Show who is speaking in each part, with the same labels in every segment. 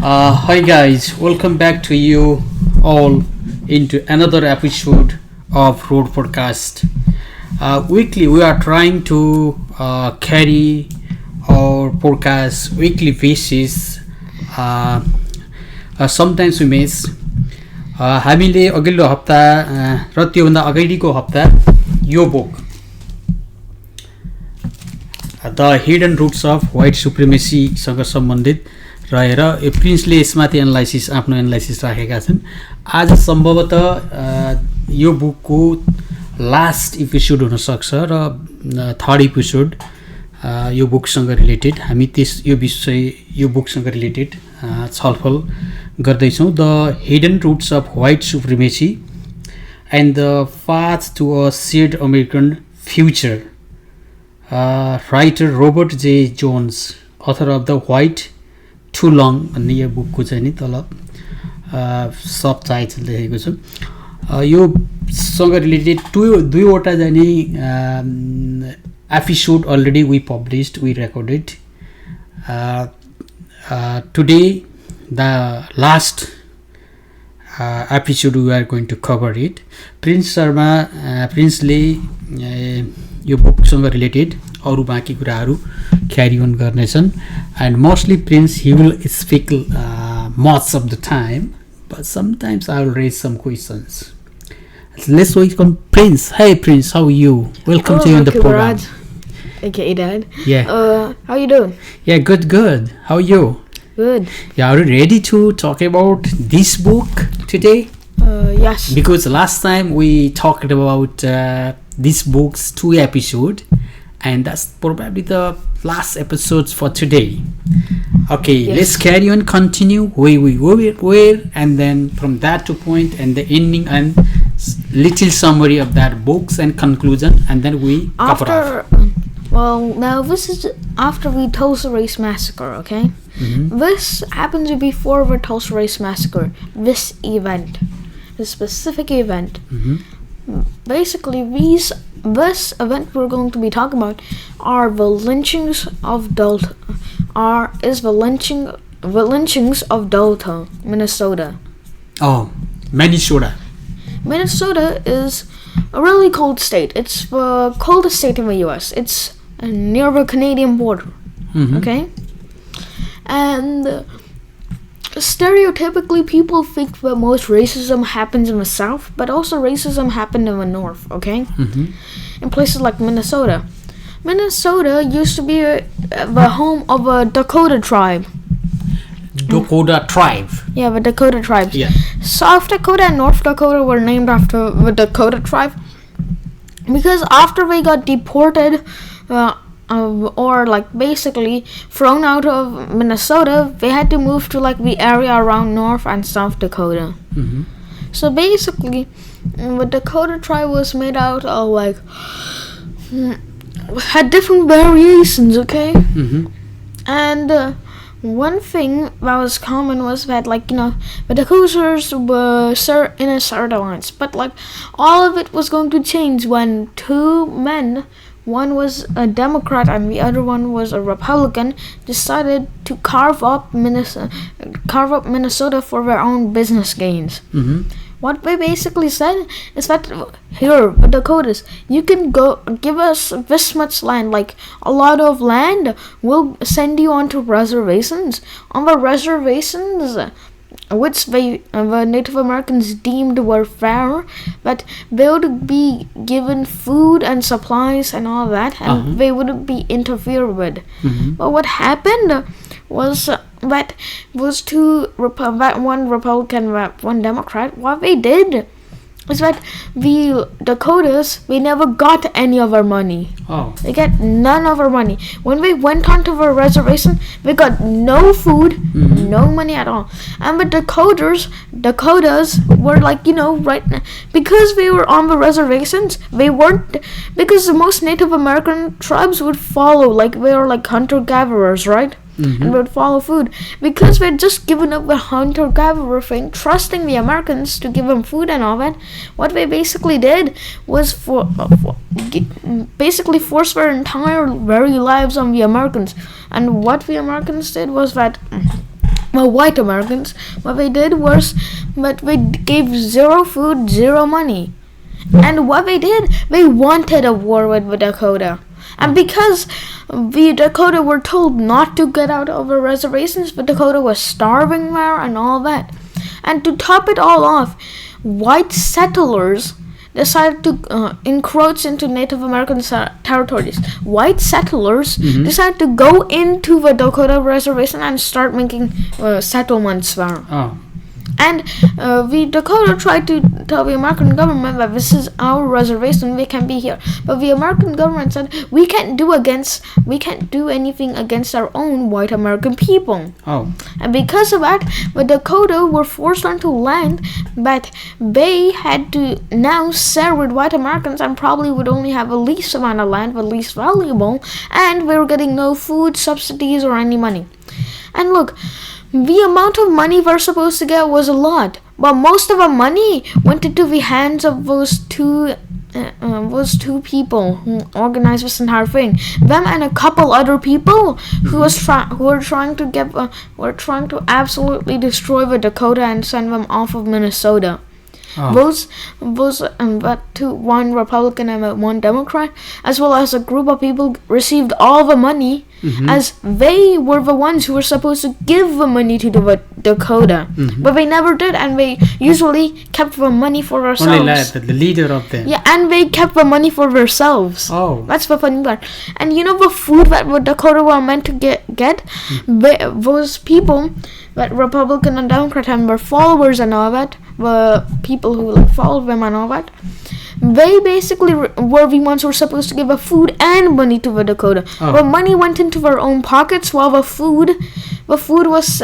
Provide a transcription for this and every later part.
Speaker 1: Hi guys, welcome back to you all into another episode of Road Podcast. Weekly, we are trying to carry our podcast weekly basis. Sometimes we miss. हामीले अघिल्लो हप्ता र त्योभन्दा अगाडिको हप्ता यो book the hidden roots of white सुप्रिमेसीसँग सम्बन्धित रहेर प्रिन्सले यसमाथि आफ्नो एनालाइसिस राखेका छन्। आज सम्भवतः यो बुकको लास्ट एपिसोड हुनसक्छ र थर्ड एपिसोड यो बुकसँग रिलेटेड हामी यो बुकसँग रिलेटेड छलफल गर्दैछौँ। The hidden roots of white supremacy and the path to a shared American future, writer Robert J Jones, author of the white too long भन्ने यो बुकको चाहिँ नि तल सब टाइटल लेखेको छ। योसँग रिलेटेड दुईवटा चाहिँ नि episode already we published, we recorded. Today the last episode we are going to cover it. प्रिन्सले यो बुकसँग रिलेटेड अरू बाँकी कुराहरू क्यारी अन गर्नेछन्। And mostly Prince he will speak much of the time, but sometimes I will raise some questions. Let's welcome Prince. Hey Prince, how are you? Welcome to you on the program.
Speaker 2: Okay, Dad.
Speaker 1: Yeah.
Speaker 2: How you doing?
Speaker 1: Yeah, good. How are you?
Speaker 2: Good.
Speaker 1: Yeah, are you ready to talk about this book today?
Speaker 2: Yes.
Speaker 1: Because last time we talked about this book's 2 episodes, and that's probably the last episodes for today. Okay, yes. Let's carry on, continue where we were, and then from that to point and the ending and little summary of that books and conclusion, and then we cover off.
Speaker 2: Well, now this is after the Tulsa Race Massacre, okay?
Speaker 1: Mm-hmm.
Speaker 2: This happens before the Tulsa Race Massacre, this event, this specific event.
Speaker 1: Mm-hmm.
Speaker 2: Basically, this event we're going to be talking about are the lynchings of Delta. The lynchings of Delta, Minnesota.
Speaker 1: Oh, Minnesota.
Speaker 2: Minnesota is a really cold state. It's the coldest state in the U.S. It's near the Canadian border.
Speaker 1: Mm-hmm.
Speaker 2: Okay? And stereotypically, people think that most racism happens in the South, but also racism happened in the North, okay?
Speaker 1: Mm-hmm.
Speaker 2: In places like Minnesota. Minnesota used to be the home of a Dakota tribe.
Speaker 1: Dakota tribe.
Speaker 2: Yeah, the Dakota tribes.
Speaker 1: Yeah.
Speaker 2: South Dakota and North Dakota were named after the Dakota tribe because after they got deported or like basically thrown out of Minnesota, they had to move to like the area around North and South Dakota.
Speaker 1: Mm-hmm.
Speaker 2: So basically, the Dakota tribe was made out of like had different variations, okay?
Speaker 1: Mm-hmm.
Speaker 2: And one thing that was common was that, like, you know, the Dakotas were in a certain alliance, but like all of it was going to change when 2 men, one was a Democrat and the other one was a Republican, decided to carve up Minnesota for their own business gains.
Speaker 1: Mm-hmm.
Speaker 2: What they basically said is that, here, the Dakotas, you can go give us this much land, like a lot of land, we'll send you onto reservations. On the reservations, which the Native Americans deemed were fair, that they would be given food and supplies and all that, and they wouldn't be interfered with.
Speaker 1: Mm-hmm.
Speaker 2: But what happened was that one Republican, one Democrat, what they did is that the Dakotas, they never got any of our money.
Speaker 1: Oh.
Speaker 2: They got none of our money. When they went onto the reservation, they got no food,
Speaker 1: Mm-hmm.
Speaker 2: no money at all. And the Dakotas were like, you know, right now, because they were on the reservations, they weren't, because most Native American tribes would follow, like they were like hunter-gatherers, right?
Speaker 1: Mm-hmm.
Speaker 2: And would follow food because they'd just given up the hunter-gatherer thing, trusting the Americans to give them food and all that. What they basically did was basically force their entire very lives on the Americans. And what the Americans did was that white Americans, what they did was, but they gave zero food, zero money. And what they did, they wanted a war with the Dakota. And because the Dakota were told not to get out of the reservations, the Dakota was starving there and all that. And to top it all off, white settlers decided to encroach into Native American territories. White settlers decided to go into the Dakota reservation and start making settlements there.
Speaker 1: Oh.
Speaker 2: And the Dakota tried to tell the American government that this is our reservation, we can be here. But the American government said we can't do anything against our own white American people.
Speaker 1: Oh.
Speaker 2: And because of that, the Dakota were forced onto land that they had to now share with white Americans, and probably would only have the least amount of land, the least valuable, and they were getting no food subsidies or any money. And look, the amount of money we're supposed to get was a lot, but most of the money went into the hands of those two people who organized this entire thing. Them and a couple other people who were trying to absolutely destroy the Dakota and send them off of Minnesota.
Speaker 1: Oh.
Speaker 2: One Republican and one Democrat, as well as a group of people, received all the money, as they were the ones who were supposed to give the money to the Dakota, but they never did, and they usually kept the money for themselves.
Speaker 1: Only the leader of them.
Speaker 2: Yeah, and they kept the money for themselves.
Speaker 1: Oh.
Speaker 2: That's the funny part. And you know the food that the Dakota were meant to get? Those people, that Republican and Democrat and their followers and all that, the people who followed them and all that, they basically were the ones who were supposed to give the food and money to the Dakota.
Speaker 1: Oh.
Speaker 2: But money went into their own pockets, while the food was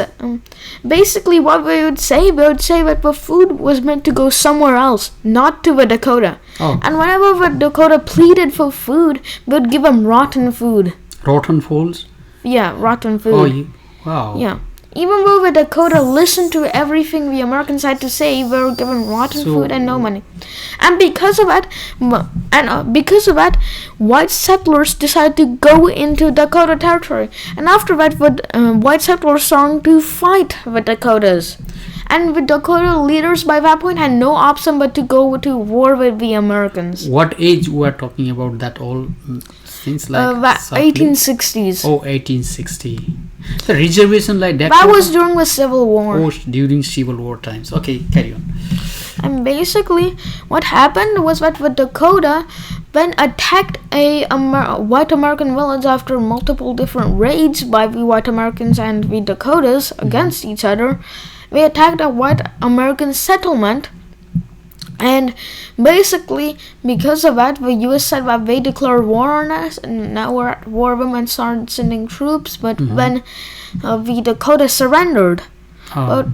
Speaker 2: basically what they would say that the food was meant to go somewhere else, not to the Dakota.
Speaker 1: Oh.
Speaker 2: And whenever the Dakota pleaded for food, they would give them rotten food.
Speaker 1: Rotten fools?
Speaker 2: Yeah, rotten food.
Speaker 1: Oh, wow.
Speaker 2: Yeah. Even though the Dakota listened to everything the Americans had to say, they were given rotten food and no money. And because of that, white settlers decided to go into Dakota territory. And after that, white settlers started to fight the Dakotas. And the Dakota leaders by that point had no option but to go to war with the Americans.
Speaker 1: What age we are talking about that all things like?
Speaker 2: 1860s.
Speaker 1: Oh, 1860. The reservation like that.
Speaker 2: That was during the Civil War.
Speaker 1: Oh, during Civil War times. Okay, carry on.
Speaker 2: And basically, what happened was that the Dakota then attacked a white American village after multiple different raids by the white Americans and the Dakotas against each other. They attacked a white American settlement, and basically because of that, the U.S. said that they declared war on us, and now we're at war with them and started sending troops. But then the Dakota surrendered.
Speaker 1: Oh.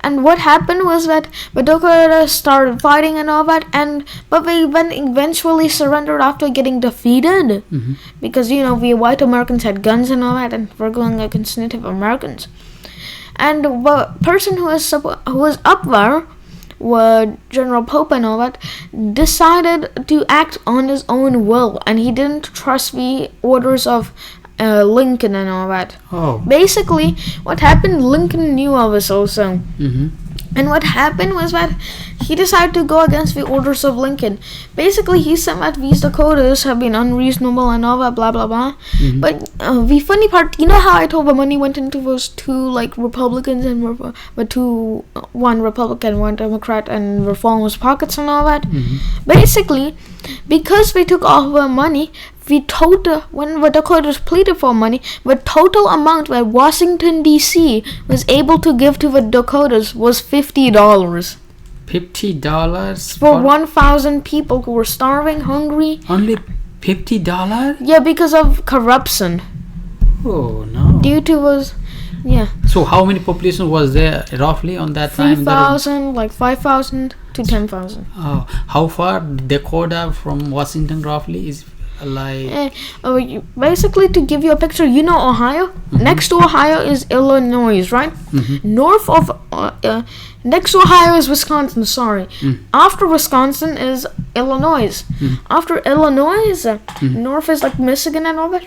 Speaker 2: And what happened was that the Dakota started fighting and all that, but they then eventually surrendered after getting defeated, because the white Americans had guns and all that, and were going against Native Americans. And the person who was up there, General Pope and all that, decided to act on his own will, and he didn't trust the orders of Lincoln and all that.
Speaker 1: Oh.
Speaker 2: Basically, what happened, Lincoln knew of this also. And what happened was that he decided to go against the orders of Lincoln. Basically, he said that these Dakotas have been unreasonable and all that, blah, blah, blah. But the funny part, you know how I told the money went into those two, Republicans and one Republican, one Democrat, and their followers' pockets and all that? Basically, because they took all the money, when the Dakotas pleaded for money, the total amount that Washington, D.C. was able to give to the Dakotas was $50.
Speaker 1: $50
Speaker 2: for 1,000 people who were starving, hungry.
Speaker 1: Only $50?
Speaker 2: Yeah, because of corruption.
Speaker 1: Oh, no.
Speaker 2: Due to those, yeah.
Speaker 1: So how many population was there roughly on that time?
Speaker 2: 3,000, 5,000 to 10,000.
Speaker 1: Oh, how far Dakota from Washington roughly is? Like
Speaker 2: Basically, to give you a picture, you know Ohio? Next to Ohio is Illinois, right? North of next to Ohio is Wisconsin, sorry. After Wisconsin is Illinois. After Illinois, north is like Michigan and all that.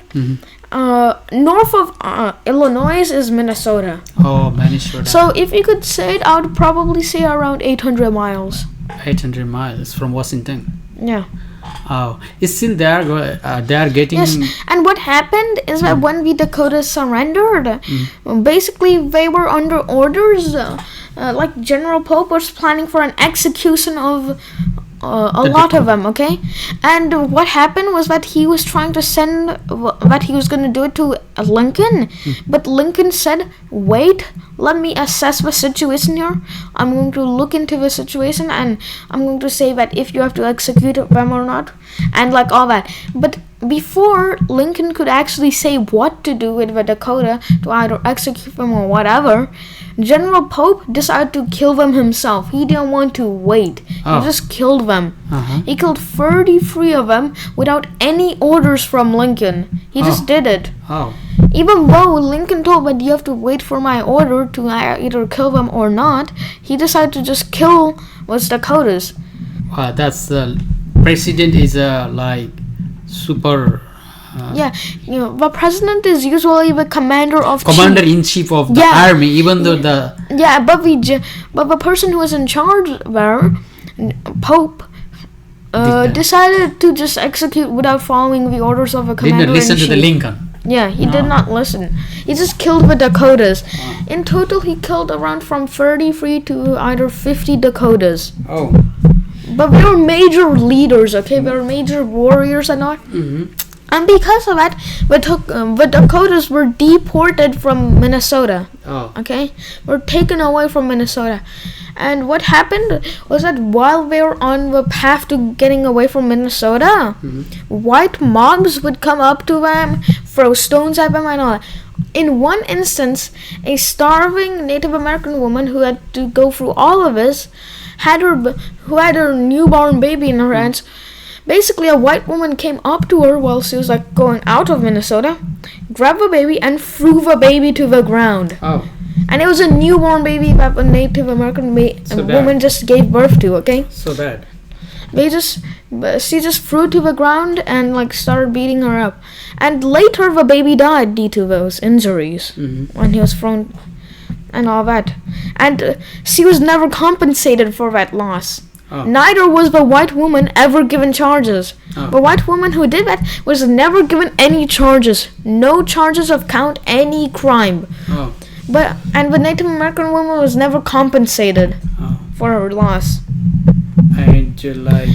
Speaker 2: North of Illinois is Minnesota.
Speaker 1: oh, Minnesota.
Speaker 2: So if you could say it, I would probably say around 800 miles.
Speaker 1: 800 miles from Washington.
Speaker 2: Yeah.
Speaker 1: Oh, it's still there. They are getting.
Speaker 2: Yes, and what happened is that when the Dakotas surrendered, basically they were under orders. Like General Pope was planning for an execution of a lot of them, okay? And what happened was that he was trying to send, that he was going to do it to Lincoln, but Lincoln said, wait, let me assess the situation here. I'm going to look into the situation and I'm going to say that if you have to execute them or not, and like all that. But before Lincoln could actually say what to do with the Dakota, to either execute them or whatever, General Pope decided to kill them himself. He didn't want to wait.
Speaker 1: Oh.
Speaker 2: He just killed them.
Speaker 1: Uh-huh.
Speaker 2: He killed 33 of them without any orders from Lincoln. He just did it.
Speaker 1: Oh.
Speaker 2: Even though Lincoln told that you have to wait for my order to either kill them or not, he decided to just kill those Dakotas.
Speaker 1: That's the president is like super.
Speaker 2: Yeah, you know, the president is usually the
Speaker 1: commander-in-chief of the
Speaker 2: Yeah.
Speaker 1: army, even though the
Speaker 2: Yeah, but the person who was in charge there, Pope, decided to just execute without following the orders of a commander-in-chief.
Speaker 1: didn't listen to the Lincoln.
Speaker 2: Yeah, he did not listen. He just killed the Dakotas. In total, he killed around from 33 to either 50 Dakotas.
Speaker 1: Oh.
Speaker 2: But they were major leaders, okay? They were major warriors and all. And because of that, the Dakotas were deported from Minnesota.
Speaker 1: Oh.
Speaker 2: Okay? Were taken away from Minnesota. And what happened was that while they were on the path to getting away from Minnesota, white mobs would come up to them, throw stones at them and all that. In one instance, a starving Native American woman who had to go through all of this, who had her newborn baby in her hands. Basically, a white woman came up to her while she was like going out of Minnesota, grabbed the baby and threw the baby to the ground.
Speaker 1: Oh.
Speaker 2: And it was a newborn baby that a Native American woman just gave birth to, okay?
Speaker 1: So bad.
Speaker 2: She just threw it to the ground and like started beating her up. And later the baby died due to those injuries when he was thrown and all that. And she was never compensated for that loss.
Speaker 1: Oh.
Speaker 2: Neither was the white woman ever given charges.
Speaker 1: Oh.
Speaker 2: The white woman who did that was never given any charges. No charges of count any crime.
Speaker 1: Oh.
Speaker 2: And the Native American woman was never compensated for her loss.
Speaker 1: And like.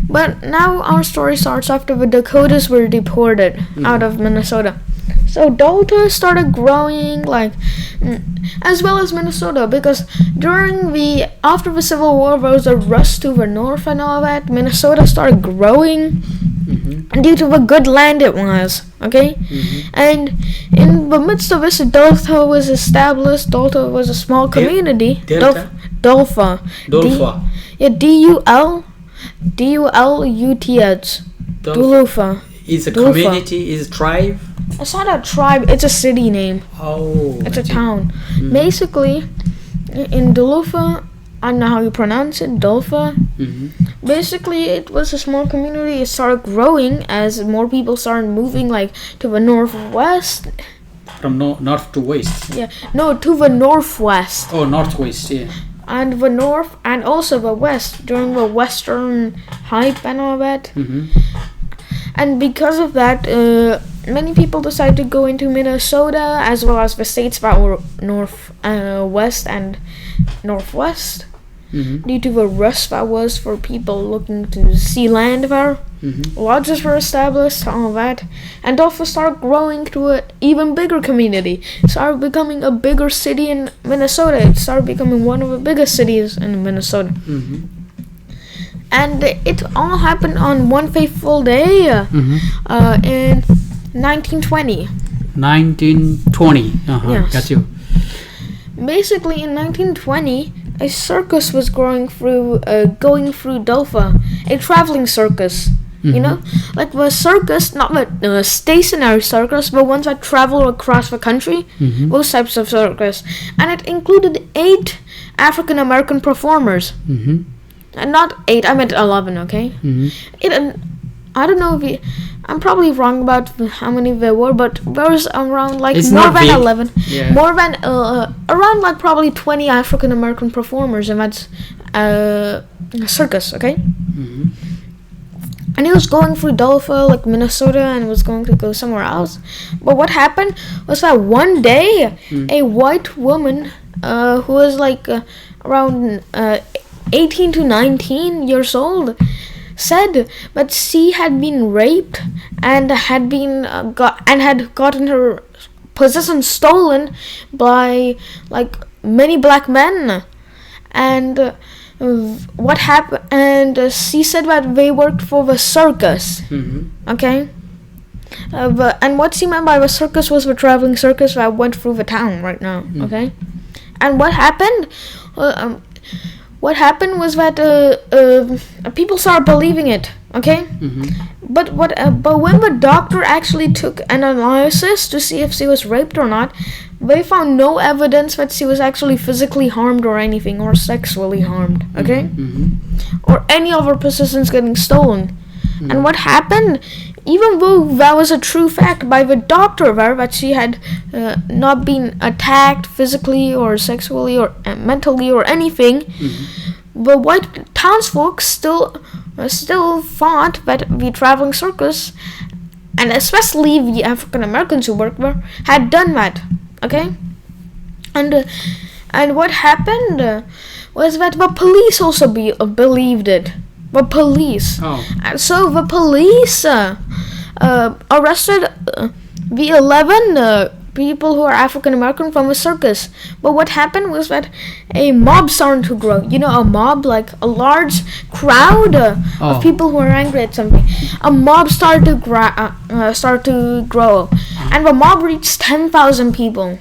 Speaker 2: But now our story starts after the Dakotas were deported out of Minnesota. So Delta started growing as well as Minnesota, because after the Civil War there was a rush to the north and all that. Minnesota started growing due to the good land it was, okay? And in the midst of this, Delta was established. Delta was a small community.
Speaker 1: Delta?
Speaker 2: Dulfa. D-U-L-U-T-H. Dulufa.
Speaker 1: Is a community, is a tribe?
Speaker 2: It's not a tribe, it's a city name.
Speaker 1: Oh.
Speaker 2: It's a town. Basically, in Dulufa, I don't know how you pronounce it, Dulfa. Basically, it was a small community. It started growing as more people started moving to the northwest.
Speaker 1: From north to west?
Speaker 2: Yeah, no, to the northwest.
Speaker 1: Oh, northwest, yeah.
Speaker 2: And the north and also the west during the western hype and all that. And because of that, many people decided to go into Minnesota as well as the states that were west and northwest due to the rush that was for people looking to see land there. Lodges were established, all that. And Dulfa started growing to an even bigger community. It started becoming a bigger city in Minnesota. It started becoming one of the biggest cities in Minnesota. And it all happened on one fateful day in 1920.
Speaker 1: 1920.
Speaker 2: Yes.
Speaker 1: Got you.
Speaker 2: Basically, in 1920, a circus was going through Dulfa, a traveling circus. You know, like the circus, not the stationary circus, but ones that travel across the country. Those types of circus, and it included 8 African American performers. And not 8, I meant 11. Okay. I don't know if I'm probably wrong about how many there were, but there was around like
Speaker 1: It's
Speaker 2: more
Speaker 1: not
Speaker 2: than
Speaker 1: big.
Speaker 2: 11,
Speaker 1: Yeah.
Speaker 2: more than around like probably 20 African American performers in that circus. Okay. And he was going through Dulfa, like Minnesota, and was going to go somewhere else. But what happened was that one day, a white woman who was like around 18 to 19 years old said that she had been raped and had been had gotten her possession stolen by like many black men. And what happened? And she said that they worked for the circus. Okay. And what she meant by the circus was the traveling circus that went through the town right now. Okay. And what happened? What happened was that people started believing it. Okay. But when the doctor actually took an analysis to see if she was raped or not, they found no evidence that she was actually physically harmed or anything, or sexually harmed. Okay. Or any of her possessions getting stolen. And what happened? Even though that was a true fact by the doctor there, that she had not been attacked physically or sexually or mentally or anything, the white townsfolk still thought that the traveling circus, and especially the African Americans who worked there, had done that. Okay, and what happened was that the police also believed it. The police. And so the police arrested the 11 people who are African American from the circus. But what happened was that a mob started to grow. You know, a mob, like a large crowd of people who are angry at something. A mob started to grow, and the mob reached 10,000 people.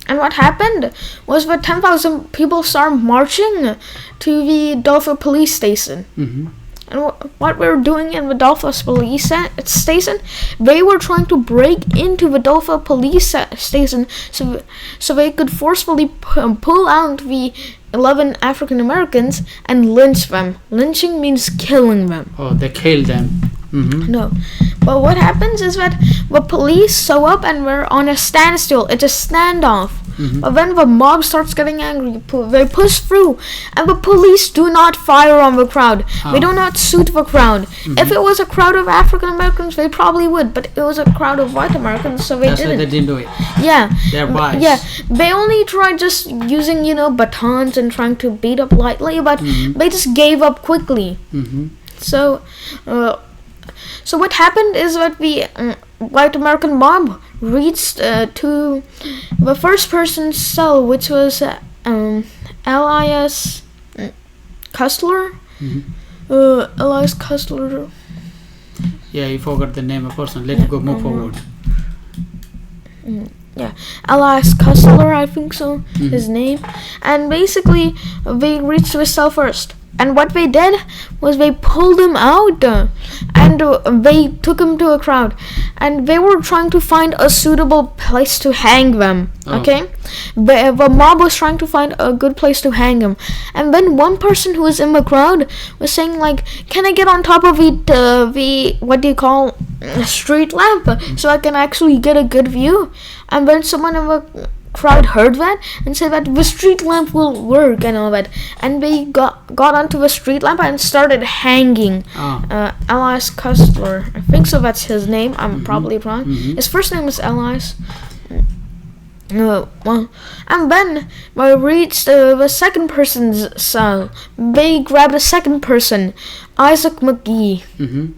Speaker 2: And what happened was that 10,000 people started marching to the Dulfa police station. And what we were doing in the Dulfa police station, they were trying to break into the Dulfa police station so they could forcefully pull out the 11 African Americans and lynch them. Lynching means killing them.
Speaker 1: Oh, they killed them.
Speaker 2: No. But what happens is that the police show up and we're on a standstill. It's a standoff. But when the mob starts getting angry, they push through, and the police do not fire on the crowd. They do not shoot the crowd. If it was a crowd of African Americans, they probably would, but it was a crowd of white Americans, so
Speaker 1: That's why they didn't do it.
Speaker 2: Yeah.
Speaker 1: They're wise.
Speaker 2: Yeah. They only tried just using, batons and trying to beat up lightly, but they just gave up quickly. So what happened is that the white American mob reached to the first person's cell, which was Elias Custler. Elias Custler.
Speaker 1: Yeah, you forgot the name of person. Let's go move forward.
Speaker 2: Yeah, Elias Custler, I think so, his name. And basically, they reached the cell first. And what they did was they pulled him out and they took him to a crowd. And they were trying to find a suitable place to hang them. Okay? The mob was trying to find a good place to hang him. And then one person who was in the crowd was saying, like, can I get on top of the what do you call, street lamp so I can actually get a good view? And then someone in the crowd heard that and said that the street lamp will work and all that, and they got onto the street lamp and started hanging Elias Custler. I think so, that's his name. I'm probably wrong. His first name is Elias. And then when we reached the second person's cell, they grabbed a second person, Isaac McGee.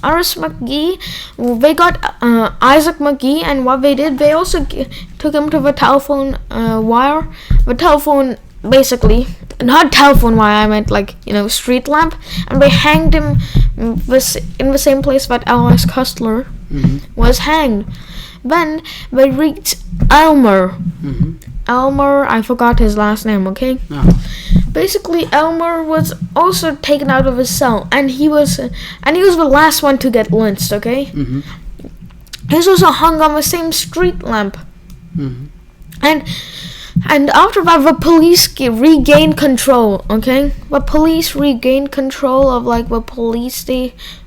Speaker 2: Iris McGee, they got Isaac McGee, and what they did, they also took him to the telephone wire. The telephone, basically, not telephone wire, I meant like, street lamp. And they hanged him in the same place that Elias Custler was hanged. Then they reached Elmer. Elmer, I forgot his last name, okay? basically Elmer was also taken out of his cell, and he was the last one to get lynched. Okay,
Speaker 1: Mm-hmm.
Speaker 2: he was also hung on the same street lamp,
Speaker 1: Mm-hmm.
Speaker 2: and after that the police regained control. Okay, the police regained control of like the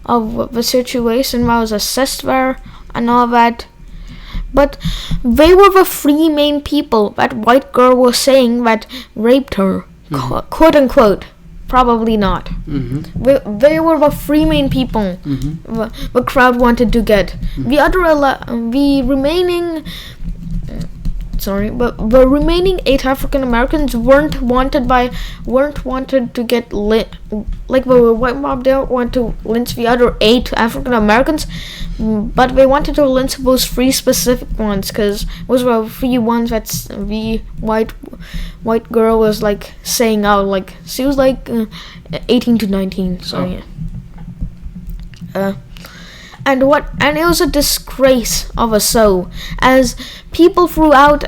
Speaker 2: of the situation that was assessed there and all that. But they were the three main people that white girl was saying that raped her, quote unquote. Probably not.
Speaker 1: Mm-hmm.
Speaker 2: They were the three main people the crowd wanted to get. The other the remaining. But the remaining 8 African Americans weren't wanted to get lit. Like the white mob didn't want to lynch the other 8 African Americans, but they wanted to lynch those 3 specific ones, because those were the 3 ones that the white girl was like saying out. Like she was like 18 to 19. So yeah. And it was a disgrace of a show, as people throughout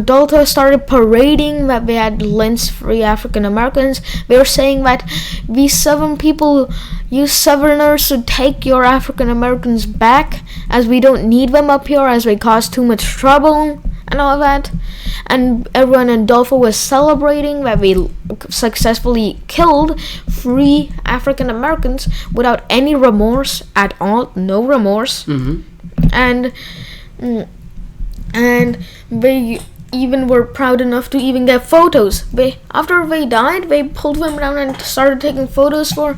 Speaker 2: Delta started parading that they had lynched 3 African Americans. They were saying that these 7 people, you Southerners, should take your African Americans back, as we don't need them up here, as they cause too much trouble and all that. And everyone in Delta was celebrating that we successfully killed 3 African Americans without any remorse at all, no remorse.
Speaker 1: Mm-hmm.
Speaker 2: And they even were proud enough to even get photos. After they died, they pulled them down and started taking photos for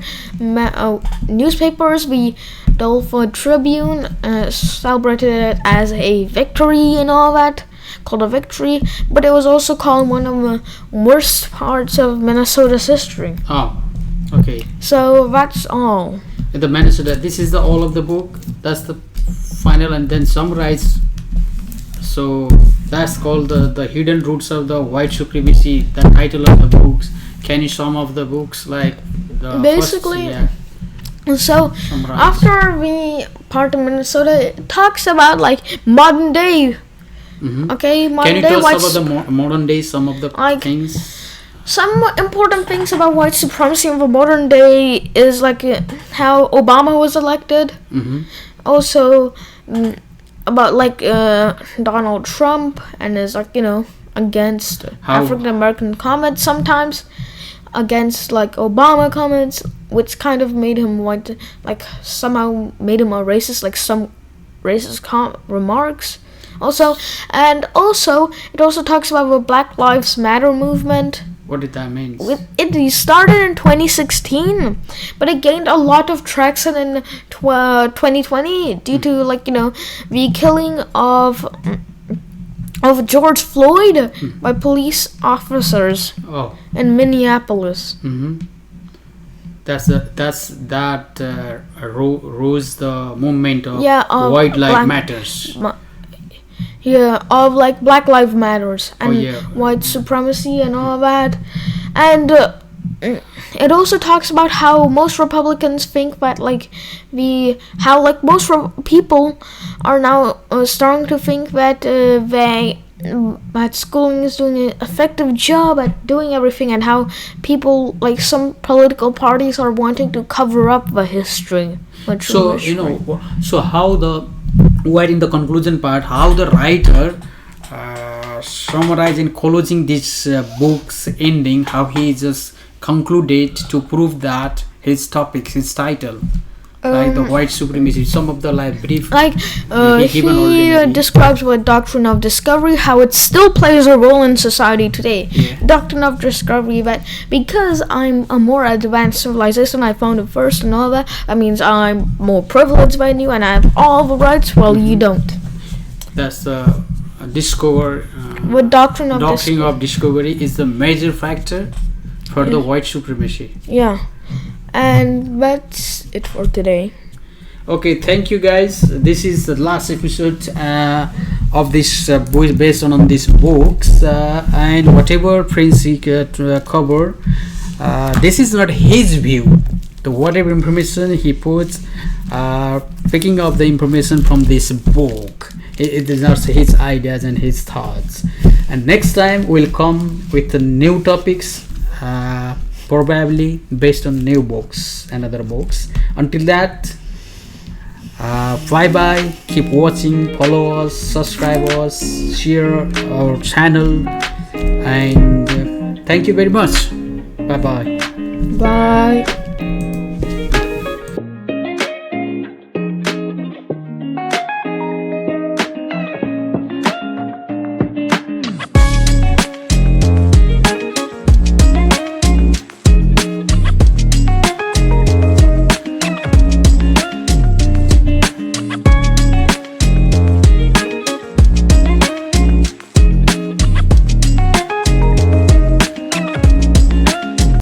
Speaker 2: newspapers. The Delta Tribune celebrated it as a victory and all that, called a victory, but it was also called one of the worst parts of Minnesota's history.
Speaker 1: Oh, okay.
Speaker 2: So that's all.
Speaker 1: The Minnesota. This is the all of the book. That's the final, and then summarize. So that's called the hidden roots of the white supremacy. The title of the books. Can you sum of the books like the
Speaker 2: basically?
Speaker 1: First, yeah.
Speaker 2: So
Speaker 1: Summarize.
Speaker 2: after the part of Minnesota, it talks about like modern day.
Speaker 1: Mm-hmm.
Speaker 2: Okay,
Speaker 1: Can
Speaker 2: modern
Speaker 1: you
Speaker 2: day
Speaker 1: tell
Speaker 2: white.
Speaker 1: us about the modern day, some of the
Speaker 2: Like,
Speaker 1: things?
Speaker 2: Some important things about white supremacy in the modern day is like how Obama was elected.
Speaker 1: Mm-hmm.
Speaker 2: Also, about like Donald Trump and his against African American comments sometimes, against like Obama comments, which kind of made him white, like somehow made him a racist, like some racist remarks. It also talks about the Black Lives Matter movement.
Speaker 1: What did that mean?
Speaker 2: It started in 2016, but it gained a lot of traction in 2020 due to the killing of George Floyd by police officers in Minneapolis.
Speaker 1: Mm-hmm. That rose the movement of White Lives Matters.
Speaker 2: Of like Black Lives Matters and white supremacy and all that. And it also talks about how most Republicans think that people are now starting to think that that schooling is doing an effective job at doing everything, and how people, like some political parties, are wanting to cover up the history.
Speaker 1: So how the in the conclusion part, how the writer summarized in closing this book's ending, how he just concluded to prove that his title, like the white supremacy, some of the brief.
Speaker 2: He describes what doctrine of discovery, how it still plays a role in society today. Doctrine of discovery, that because I'm a more advanced civilization, I found it first and all that means I'm more privileged than you and I have all the rights, well, you don't.
Speaker 1: That's the discover.
Speaker 2: What doctrine of
Speaker 1: discovery is the major factor for the white supremacy.
Speaker 2: Yeah. And that's it for today.
Speaker 1: Okay, thank you guys. This is the last episode of this book based on these books, and whatever Prince cover, this is not his view. The whatever information he puts, picking up the information from this book. It is not his ideas and his thoughts. And next time we'll come with the new topics probably based on new books and other books. Until that, bye bye. Keep watching, follow us, subscribe us, share our channel, and thank you very much. Bye bye.
Speaker 2: Bye.